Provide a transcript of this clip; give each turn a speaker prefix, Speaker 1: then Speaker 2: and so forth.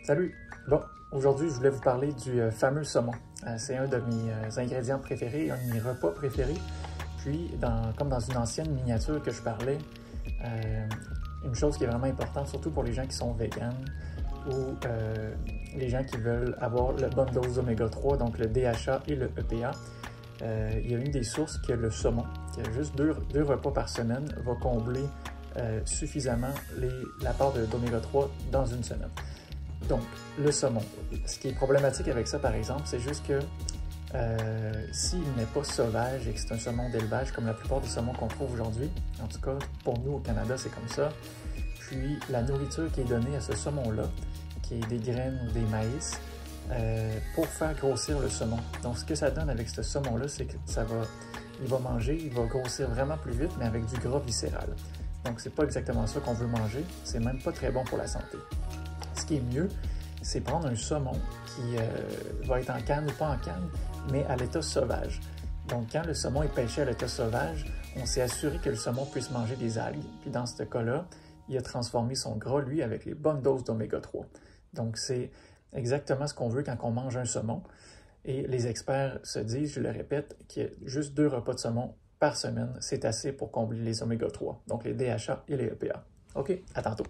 Speaker 1: Salut! Bon, aujourd'hui, je voulais vous parler du fameux saumon. C'est un de mes ingrédients préférés, un de mes repas préférés. Puis, comme dans une ancienne miniature que je parlais, une chose qui est vraiment importante, surtout pour les gens qui sont véganes ou les gens qui veulent avoir la bonne dose d'oméga 3, donc le DHA et le EPA, il y a une des sources que le saumon, qui a juste deux repas par semaine, va combler suffisamment l'apport d'oméga 3 dans une semaine. Donc, le saumon. Ce qui est problématique avec ça, par exemple, c'est juste que s'il n'est pas sauvage et que c'est un saumon d'élevage, comme la plupart des saumons qu'on trouve aujourd'hui, en tout cas, pour nous au Canada, c'est comme ça, puis la nourriture qui est donnée à ce saumon-là, qui est des graines ou des maïs, pour faire grossir le saumon. Donc, ce que ça donne avec ce saumon-là, c'est que il va manger, il va grossir vraiment plus vite, mais avec du gras viscéral. Donc, c'est pas exactement ça qu'on veut manger, c'est même pas très bon pour la santé. Ce qui est mieux, c'est prendre un saumon qui va être en canne ou pas en canne, mais à l'état sauvage. Donc, quand le saumon est pêché à l'état sauvage, on s'est assuré que le saumon puisse manger des algues. Puis dans ce cas-là, il a transformé son gras, lui, avec les bonnes doses d'oméga 3. Donc, c'est exactement ce qu'on veut quand on mange un saumon. Et les experts se disent, je le répète, qu'il y a juste 2 repas de saumon par semaine, c'est assez pour combler les oméga 3, donc les DHA et les EPA. OK, à tantôt.